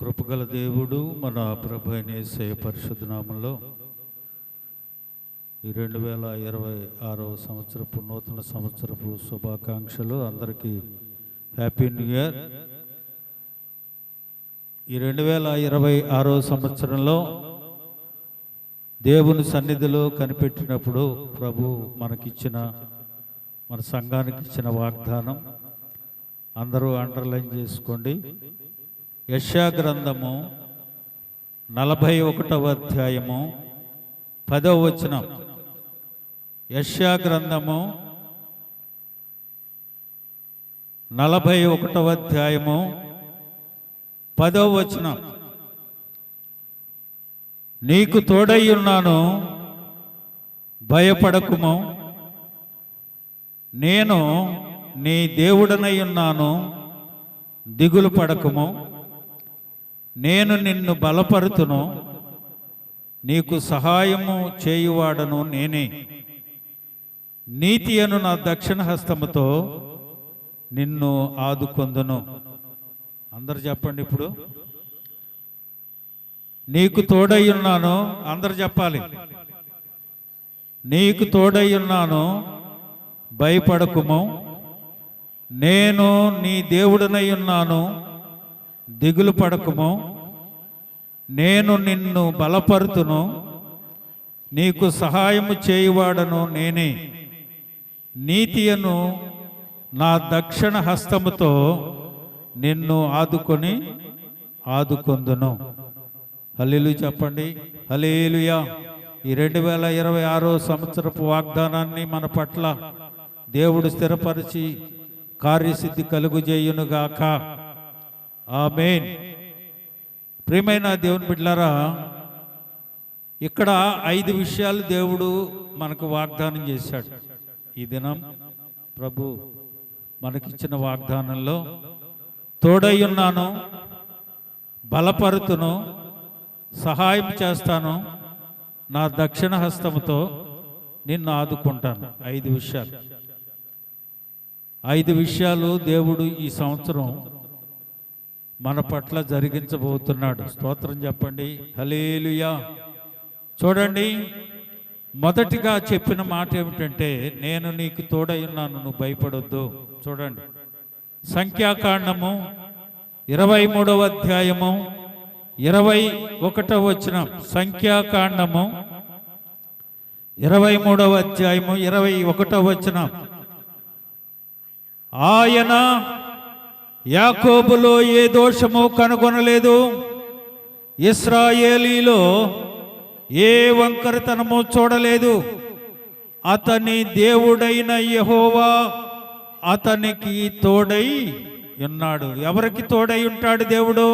కృపగల దేవుడు మన ప్రభు అయిన యేసయ్య పరిశుద్ధ నామములో ఈ 2026 సంవత్సరపు నూతన సంవత్సరపు శుభాకాంక్షలు. అందరికీ హ్యాపీ న్యూ ఇయర్. ఈ 2026 సంవత్సరంలో దేవుని సన్నిధిలో కనిపెట్టినప్పుడు ప్రభు మనకిచ్చిన, మన సంఘానికి ఇచ్చిన వాగ్దానం అందరూ అండర్లైన్ చేసుకోండి. యెషయా గ్రంథము 41వ అధ్యాయము 10వ వచనం. యెషయా గ్రంథము 41వ అధ్యాయము 10వ వచనం. నీకు తోడై ఉన్నాను, భయపడకుము, నేను నీ దేవుడనై ఉన్నాను, దిగులు పడకుము, నేను నిన్ను బలపరుతును, నీకు సహాయము చేయువాడను నేనే, నీతి అను నా దక్షిణ హస్తముతో నిన్ను ఆదుకొందును. అందరు చెప్పండి. ఇప్పుడు నీకు తోడై ఉన్నాను, అందరు చెప్పాలి. నీకు తోడై ఉన్నాను, భయపడకుము, నేను నీ దేవుడనై ఉన్నాను, దిగులు పడకుము, నేను నిన్ను బలపరుతును, నీకు సహాయము చేయువాడను నేనే, నీతియను నా దక్షిణ హస్తముతో నిన్ను ఆదుకొందును. హల్లెలూయా చెప్పండి. హల్లెలూయా. ఈ 2026 సంవత్సరపు వాగ్దానాన్ని మన పట్ల దేవుడు స్థిరపరిచి కార్యసిద్ధి కలుగుజేయునుగాక. ఆమేన్. ప్రియమైన దేవుని బిడ్డలారా, ఇక్కడ 5 విషయాలు దేవుడు మనకు వాగ్దానం చేశాడు. ఈ దినం ప్రభు మనకిచ్చిన వాగ్దానంలో తోడై ఉన్నాను, బలపరుతును, సహాయం చేస్తాను, నా దక్షిణ హస్తముతో నిన్ను ఆదుకుంటాను. 5 విషయాలు. 5 విషయాలు దేవుడు ఈ సంవత్సరం మన పట్ల జరిగించబోతున్నాడు. స్తోత్రం చెప్పండి. హల్లెలూయా. చూడండి, మొదటిగా చెప్పిన మాట ఏమిటంటే, నేను నీకు తోడై ఉన్నాను, నువ్వు భయపడొద్దు. చూడండి, సంఖ్యాకాండము 23వ అధ్యాయము 21వ వచనం. సంఖ్యాకాండము 23వ అధ్యాయము 21వ వచనం. ఆయన యాకోబులో ఏ దోషము కనుగొనలేదు, ఇశ్రాయేలీలో ఏ వంకరతనము చూడలేదు. అతని దేవుడైన యెహోవా అతనికి తోడై ఉన్నాడు. ఎవరికి తోడై ఉంటాడు దేవుడు?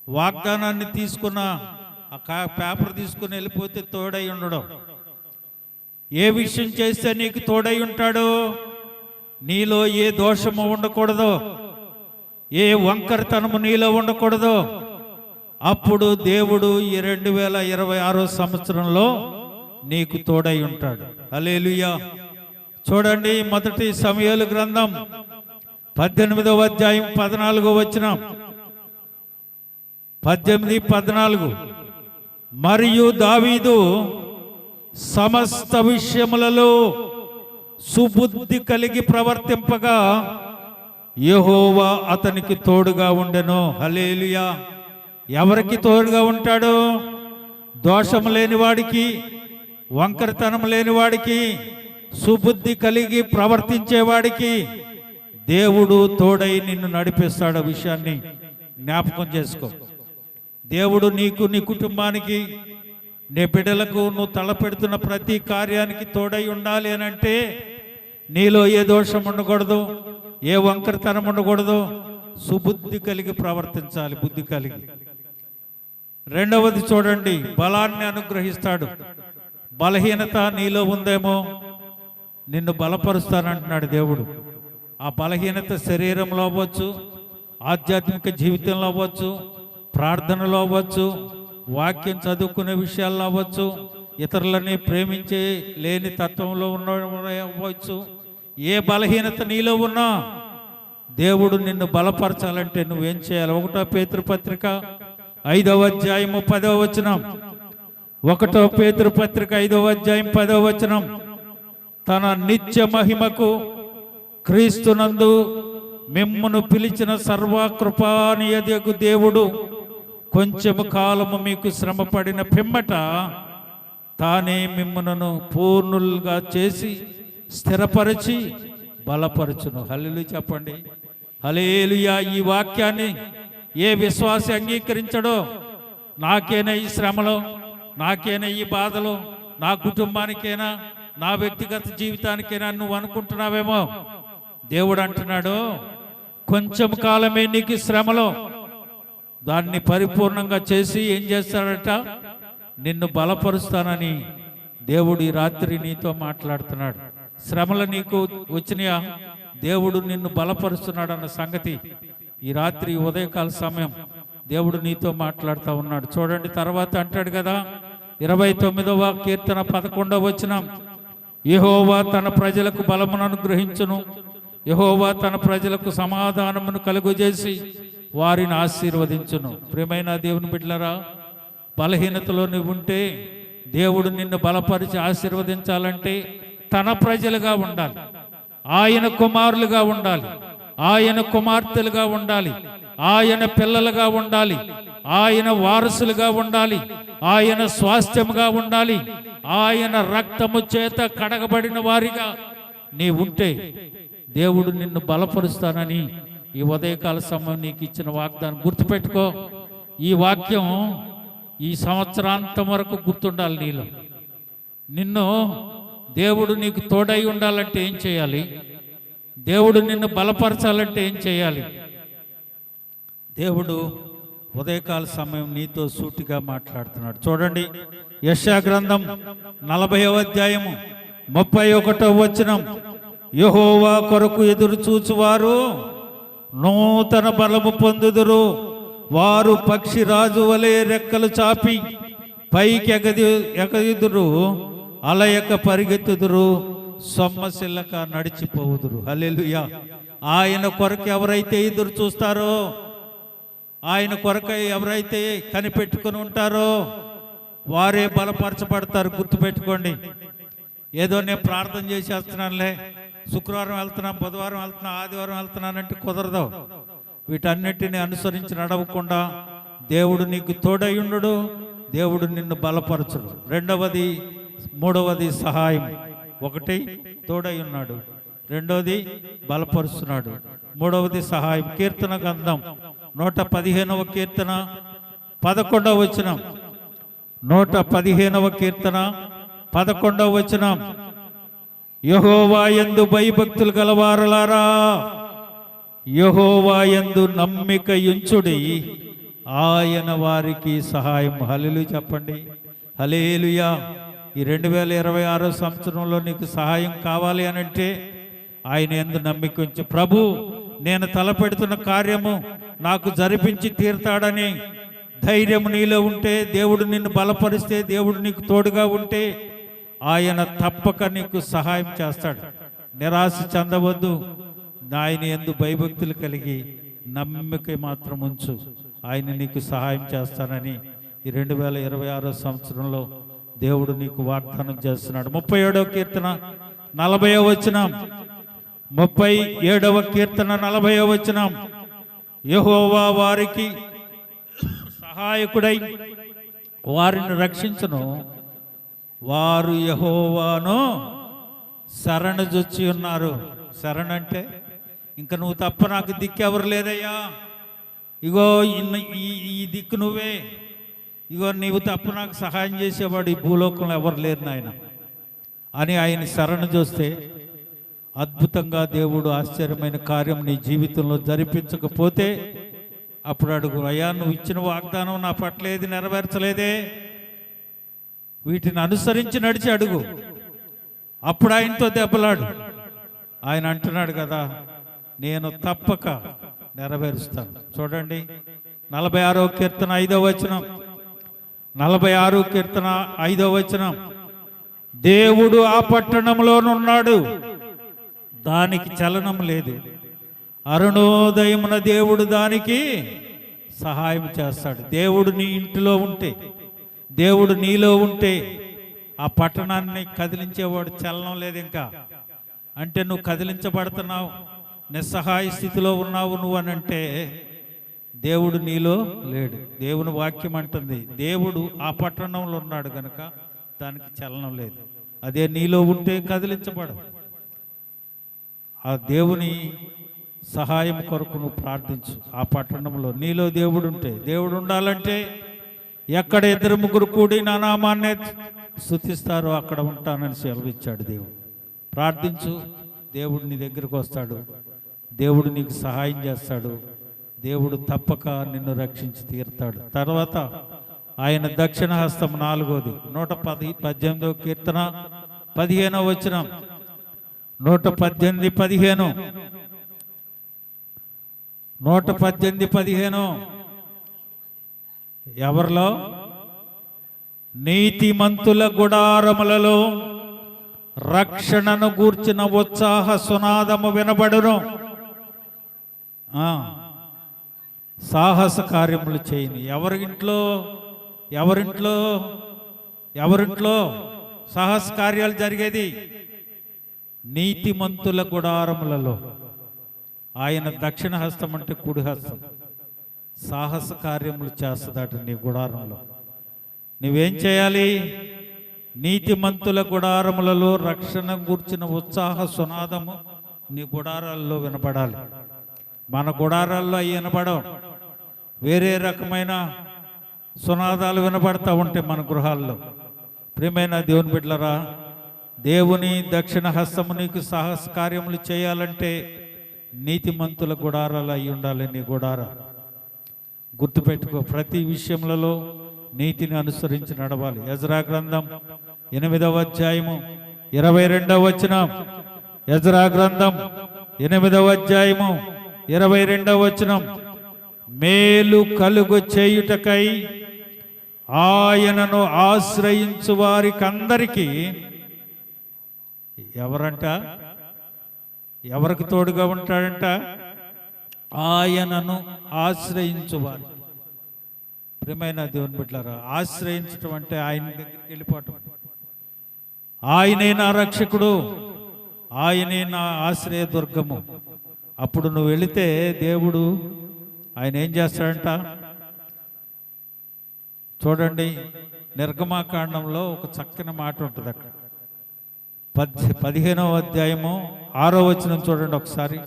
వాగ్దానాన్ని తీసుకున్న పేపర్ తీసుకుని వెళ్ళిపోతే తోడై ఉండడం. ఏ విషయం చేస్తే నీకు తోడై ఉంటాడు? నీలో ఏ దోషము ఉండకూడదు, ఏ వంకరతనము నీలో ఉండకూడదు. అప్పుడు దేవుడు ఈ 2026 సంవత్సరంలో నీకు తోడై ఉంటాడు. హల్లెలూయా. చూడండి, మొదటి సమూయేలు గ్రంథం 18వ అధ్యాయం 14వ వచనం. 18-14. మరియు దావీదు సమస్త విషయములలో సుబుద్ధి కలిగి ప్రవర్తింపగా యెహోవా అతనికి తోడుగా ఉండెను. హల్లెలూయా. ఎవరికి తోడుగా ఉంటాడు? దోషం లేని వాడికి, వంకరతనం లేని వాడికి, సుబుద్ధి కలిగి ప్రవర్తించేవాడికి దేవుడు తోడై నిన్ను నడిపిస్తాడు. ఆ విషయాన్ని జ్ఞాపకం చేసుకో. దేవుడు నీకు, నీ కుటుంబానికి, నీ బిడ్డలకు నువ్వు తలపెడుతున్న ప్రతి కార్యానికి తోడై ఉండాలి అని అంటే నీలో ఏ దోషం ఉండకూడదు, ఏ వంకరతనం ఉండకూడదు. సుబుద్ధి కలిగి ప్రవర్తించాలి, బుద్ధి కలిగి. రెండవది చూడండి, బలాన్ని అనుగ్రహిస్తాడు. బలహీనత నీలో ఉందేమో, నిన్ను బలపరుస్తానంటున్నాడు దేవుడు. ఆ బలహీనత శరీరంలో అవ్వచ్చు, ఆధ్యాత్మిక జీవితంలో అవ్వచ్చు, ప్రార్థనలో అవ్వచ్చు, వాక్యం చదువుకునే విషయాల్లో అవ్వచ్చు, ఇతరులని ప్రేమించే లేని తత్వంలో ఉన్న అవ్వచ్చు. ఏ బలహీనత నీలో ఉన్నా దేవుడు నిన్ను బలపరచాలంటే నువ్వేం చేయాలి? 1 పేతురు పత్రిక 5వ అధ్యాయము 10వ వచనం. 1 పేతురు పత్రిక 5వ అధ్యాయం 10వ వచనం. తన నిత్య మహిమకు క్రీస్తునందు మిమ్మును పిలిచిన సర్వకృపానియకు దేవుడు కొంచెము కాలము మీకు శ్రమపడిన పిమ్మట తానే మిమ్మును పూర్ణులుగా చేసి స్థిరపరిచి బలపరచును. హల్లెలూయా చెప్పండి. హల్లెలూయా. ఈ వాక్యాన్ని ఏ విశ్వాసి అంగీకరించడో, నాకేనా ఈ శ్రమలో, నాకేనా ఈ బాధలు, నా కుటుంబానికైనా, నా వ్యక్తిగత జీవితానికైనా నువ్వు అనుకుంటున్నావేమో, దేవుడు అంటున్నాడు కొంచెం కాలమే నీకు శ్రమలో, దాన్ని పరిపూర్ణంగా చేసి ఏం చేస్తాడట? నిన్ను బలపరుస్తానని దేవుడు ఈ రాత్రి నీతో మాట్లాడుతున్నాడు. శ్రమలు నీకు వచ్చినాయా? దేవుడు నిన్ను బలపరుస్తున్నాడు అన్న సంగతి ఈ రాత్రి ఉదయకాల సమయం దేవుడు నీతో మాట్లాడుతూ ఉన్నాడు. చూడండి, తర్వాత అంటాడు కదా 29వ కీర్తన 11వ వచనం. యెహోవా తన ప్రజలకు బలమును అనుగ్రహించును, యెహోవా తన ప్రజలకు సమాధానమును కలుగజేసి వారిని ఆశీర్వదించును. ప్రియమైన దేవుని బిడ్డలారా, బలహీనతలో నువ్వు ఉంటే దేవుడు నిన్ను బలపరిచి ఆశీర్వదించాలంటే తన ప్రజలుగా ఉండాలి, ఆయన కుమారులుగా ఉండాలి, ఆయన కుమార్తెలుగా ఉండాలి, ఆయన పిల్లలుగా ఉండాలి, ఆయన వారసులుగా ఉండాలి, ఆయన స్వాస్థ్యముగా ఉండాలి, ఆయన రక్తము చేత కడగబడిన వారిగా నీ ఉంటే దేవుడు నిన్ను బలపరుస్తానని ఈ ఉదయకాల సమయం నీకు ఇచ్చిన వాగ్దానం గుర్తుపెట్టుకో. ఈ వాక్యం ఈ సంవత్సరాంతం వరకు గుర్తుండాలి నీలో. నిన్ను దేవుడు నీకు తోడై ఉండాలంటే ఏం చేయాలి? దేవుడు నిన్ను బలపరచాలంటే ఏం చేయాలి? దేవుడు ఉదయకాల సమయం నీతో సూటిగా మాట్లాడుతున్నాడు. చూడండి, యెషయా గ్రంథం 40వ అధ్యాయము 31వ వచనం. యెహోవా కొరకు ఎదురు చూచువారు నూతన బలము పొందుదురు, వారు పక్షి రాజు వలె రెక్కలు చాపి పైకి ఎగదురు, అలయక పరిగెత్తుదురు, సొమ్మసిల్లక నడిచిపోవుదురు. హల్లెలూయా. ఆయన కొరకు ఎవరైతే ఎదురు చూస్తారో, ఆయన కొరకు ఎవరైతే కనిపెట్టుకుని ఉంటారో వారే బలపరచబడతారు. గుర్తుపెట్టుకోండి. ఏదో నేను ప్రార్థన చేసేస్తున్నానులే, శుక్రవారం వెళ్తున్నా, బుధవారం వెళ్తున్నా, ఆదివారం వెళ్తున్నానంటే కుదరదు. వీటన్నిటిని అనుసరించి నడవకుండా దేవుడు నీకు తోడై ఉండడు, దేవుడు నిన్ను బలపరచుడు. రెండవది, మూడవది సహాయం. ఒకటి తోడై ఉన్నాడు, రెండవది బలపరుస్తున్నాడు, మూడవది సహాయం. కీర్తన గ్రంథం 115వ కీర్తన 11వ వచనం. 115వ కీర్తన 11వ వచనం. యెహోవా యందు భయభక్తులు గలవారలారా, యెహోవా యందు నమ్మిక ఉంచుడి, ఆయన వారికి సహాయం. హల్లెలూయా చెప్పండి. హల్లెలూయా. ఈ 2026 సంవత్సరంలో నీకు సహాయం కావాలి అని అంటే ఆయన యందు నమ్మిక ఉంచు. ప్రభు, నేను తలపెడుతున్న కార్యము నాకు జరిపించి తీరుతాడని ధైర్యం నీలో ఉంటే, దేవుడు నిన్ను బలపరిస్తే, దేవుడు నీకు తోడుగా ఉంటే ఆయన తప్పక నీకు సహాయం చేస్తాడు. నిరాశ చెందవద్దు. ఆయన యందు భయభక్తులు కలిగి నమ్మిక మాత్రం ఉంచు, ఆయన నీకు సహాయం చేస్తానని ఈ 2026 సంవత్సరంలో దేవుడు నీకు వాగ్దానం చేస్తున్నాడు. 37వ కీర్తన 40వ వచనం. 37వ కీర్తన 40వ వచనం. యెహోవా వారికి సహాయకుడై వారిని రక్షించును, వారు యెహోవాను శరణుజొచ్చి ఉన్నారు. శరణంటే ఇంకా నువ్వు తప్ప నాకు దిక్కెవరు లేదయ్యా, ఇగో ఈ దిక్కు నువ్వే, ఇగో నీవు తప్ప నాకు సహాయం చేసేవాడు ఈ భూలోకంలో ఎవరు లేరు నాయన అని ఆయన శరణు చూస్తే అద్భుతంగా దేవుడు ఆశ్చర్యమైన కార్యం నీ జీవితంలో జరిపించకపోతే అప్పుడు అడుగు, అయ్యా నువ్వు ఇచ్చిన వాగ్దానం నా పట్ల ఏది నెరవేర్చలేదే, వీటిని అనుసరించి నడిచి అడుగు. అప్పుడు ఆయనతో దెబ్బలాడు. ఆయన అంటున్నాడు కదా, నేను తప్పక నెరవేరుస్తాను. చూడండి, 46వ కీర్తన 5వ వచనం. 46 కీర్తన 5వ వచనం. దేవుడు ఆ పట్టణంలోనున్నాడు, దానికి చలనం లేదు, అరుణోదయమున దేవుడు దానికి సహాయం చేస్తాడు. దేవుడు నీ ఇంటిలో ఉంటే, దేవుడు నీలో ఉంటే ఆ పట్టణాన్ని కదిలించేవాడు చలనం లేదు. ఇంకా అంటే నువ్వు కదిలించబడుతున్నావు, నిస్సహాయ స్థితిలో ఉన్నావు నువ్వు అని అంటే దేవుడు నీలో లేడు. దేవుని వాక్యం అంటుంది దేవుడు ఆ పట్టణంలో ఉన్నాడు కనుక దానికి చలనం లేదు. అదే నీలో ఉంటే కదిలించబడవు. ఆ దేవుని సహాయం కొరకు నువ్వు ప్రార్థించు. ఆ పట్టణంలో నీలో దేవుడు ఉంటే, దేవుడు ఉండాలంటే ఎక్కడ 2-3 కూడి నా నామాన్నే స్తుతిస్తారో అక్కడ ఉంటానని సెలవిచ్చాడు దేవుడు. ప్రార్థించు, దేవుడు నీ దగ్గరకు వస్తాడు, దేవుడు నీకు సహాయం చేస్తాడు, దేవుడు తప్పక నిన్ను రక్షించి తీరుతాడు. తర్వాత ఆయన దక్షిణ హస్తం 4వది 118వ కీర్తన 15వ వచనం. 118:15 118:15 ఎవరిలో? నీతిమంతుల గుడారములలో రక్షణను గూర్చిన ఉత్సాహ సునాదము వినబడును. సాహస కార్యములు చేయని ఎవరింట్లో సాహస కార్యాలు జరిగేది? నీతిమంతుల గుడారములలో. ఆయన దక్షిణ హస్తం అంటే కుడి హస్తం. సాహస కార్యములు చేస్తుందట నీ గుడారంలో. నువ్వేం చేయాలి? నీతిమంతుల గుడారములలో రక్షణ గూర్చిన ఉత్సాహ సునాదము నీ గుడారాల్లో వినపడాలి. మన గుడారాల్లో అవి వినపడవు, వేరే రకమైన సునాదాలు వినపడతా ఉంటాయి మన గృహాల్లో. ప్రియమైన దేవుని బిడ్డలారా, దేవుని దక్షిణ హస్తము నీకు సాహస కార్యములు చేయాలంటే నీతిమంతుల గుడారాలు అయి ఉండాలి నీ గుడారా. గుర్తుపెట్టుకో, ప్రతి విషయములలో నీతిని అనుసరించి నడవాలి. ఎజ్రా గ్రంథం 8వ అధ్యాయము 22వ వచనం. ఎజ్రా గ్రంథం 8వ అధ్యాయము 22వ వచనం. మేలు కలుగు చేయుటకై ఆయనను ఆశ్రయించు వారికందరికీ ఎవరంట? ఎవరికి తోడుగా ఉంటాడంట? ఆయనను ఆశ్రయించువారు. ప్రియమైన దేవుని బిడ్డలారా, ఆశ్రయించటం అంటే ఆయన దగ్గరికి వెళ్ళిపోవటం. ఆయనే నా రక్షకుడు, ఆయనే నా ఆశ్రయ దుర్గము. అప్పుడు నువ్వు వెళితే దేవుడు ఆయన ఏం చేస్తాడంట? చూడండి, నిర్గమాకాండంలో ఒక చక్కని మాట ఉంటుంది అక్కడ. 15వ అధ్యాయము 6వ వచనం చూడండి ఒకసారి.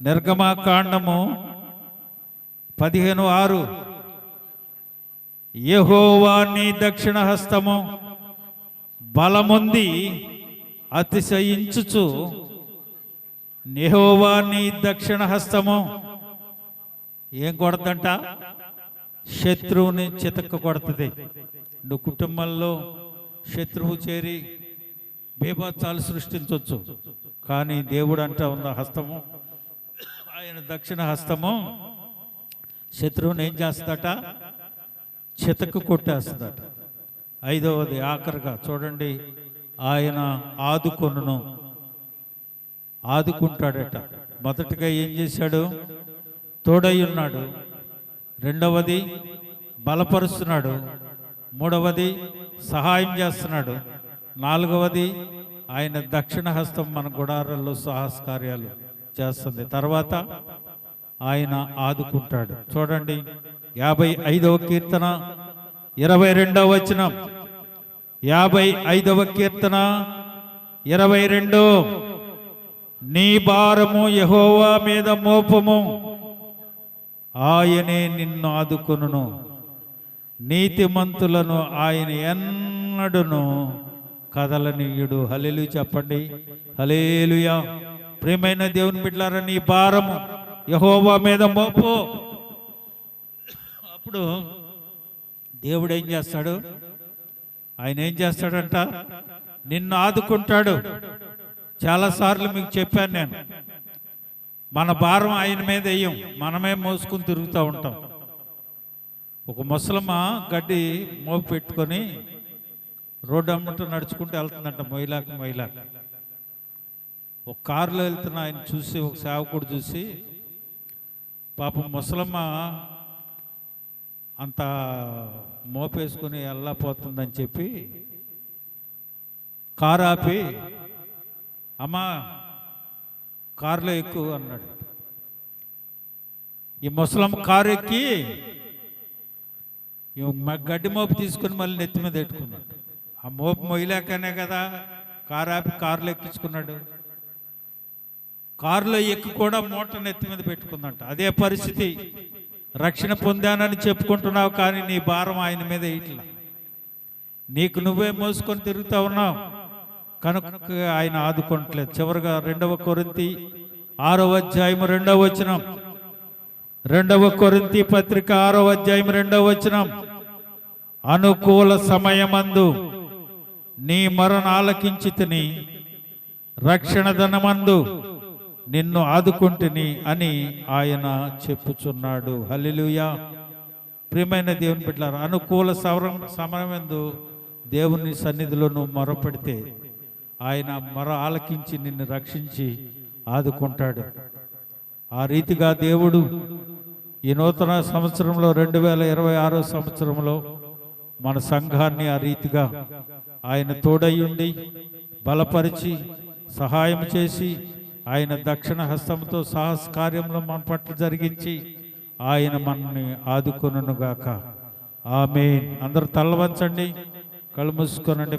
నిర్గమాకాండము 15:6. యెహోవా నీ దక్షిణ హస్తము బలముంది అతిశయించుచు, యెహోవా నీ దక్షిణ హస్తము ఏం కొడతంట? శత్రువుని చితక్క కొడుతుంది. నువ్వు కుటుంబంలో శత్రువు చేరి బేభత్సాలు సృష్టించవచ్చు, కానీ దేవుడు అంటా ఉన్న హస్తము, ఆయన దక్షిణ హస్తము శత్రువుని ఏం చేస్తుందట? చితకు కొట్టేస్తుందట. 5వది ఆఖరిగా చూడండి, ఆయన ఆదుకుంటాడట. మొదటిగా ఏం చేశాడు? తోడై ఉన్నాడు. 2వది బలపరుస్తున్నాడు. 3వది సహాయం చేస్తున్నాడు. 4వది ఆయన దక్షిణ హస్తం మన గుడారాల్లో సాహస కార్యాలు చేస్తుంది. తర్వాత ఆయన ఆదుకుంటాడు. చూడండి, 55వ కీర్తన 22వ వచనం. 55వ కీర్తన 22. నీ భారము యెహోవా మీద మోపము, ఆయనే నిన్ను ఆదుకొనును. నీతిమంతులను ఆయన ఎన్నడును కదలనీయుడు. హల్లెలూయా చెప్పండి, హల్లెలూయా. ప్రియమైన దేవుని బిడ్డలారా, నీ భారము యెహోవా మీద మోపు. అప్పుడు దేవుడు ఏం చేస్తాడు? ఆయన ఏం చేస్తాడంట? నిన్ను ఆదుకుంటాడు. చాలాసార్లు మీకు చెప్పాను నేను, మన భారం ఆయన మీద వేయం, మనమే మోసుకుని తిరుగుతూ ఉంటాం. ఒక ముసలమ్మ గడ్డి మోపు పెట్టుకొని రోడ్డు అమ్మట నడుచుకుంటూ వెళ్తుందంట, మొయిలాక. ఒక కారులో వెళ్తున్న ఆయన చూసి, ఒక సేవకుడు చూసి, పాపం ముసలమ్మ అంత మోపేసుకుని వెళ్ళపోతుందని చెప్పి కారు ఆపి, అమ్మా కారులో ఎక్కువ అన్నాడు. ఈ ముసలమ్మ కారు ఎక్కి గడ్డి మోపు తీసుకుని మళ్ళీ నెత్తి మీద పెట్టుకున్నాడు. ఆ మోపు మొయ్యలేకనే కదా కారు ఆపి కారులో ఎక్కించుకున్నాడు. కారులో ఎక్కి కూడా మూట నెత్తి మీద పెట్టుకుందంట. అదే పరిస్థితి. రక్షణ పొందానని చెప్పుకుంటున్నావు, కానీ నీ భారం ఆయన మీద ఇట్లా నీకు నువ్వే మోసుకొని తిరుగుతూ ఉన్నావు కనుక ఆయన ఆదుకోవట్లేదు. చివరిగా 2 కొరింథీ 6వ అధ్యాయం 2వ వచనం, 2 కొరింథీ పత్రిక 6వ అధ్యాయం 2వ వచనం, అనుకూల సమయమందు నీ మొరను ఆలకించితిని, రక్షణ ధనమందు నిన్ను ఆదుకుంటుని అని ఆయన చెప్పుచున్నాడు. హల్లెలూయా. ప్రియమైన దేవుని బిడ్డలారా, అనుకూల సమయమందు దేవుని సన్నిధిలో నువ్వు మొరపెడితే ఆయన మొర ఆలకించి నిన్ను రక్షించి ఆదుకుంటాడు. ఆ రీతిగా దేవుడు ఈ నూతన సంవత్సరంలో 2026 సంవత్సరంలో మన సంఘాన్ని ఆ రీతిగా ఆయన తోడయ్యుండి బలపరిచి సహాయం చేసి ఆయన దక్షిణ హస్తంతో సాహస కార్యంలో మన పట్ల జరిగించి ఆయన మనల్ని ఆదుకొనుగాక. ఆమేన్. అందరూ తల వంచండి, కళ్ళు మూసుకోనండి.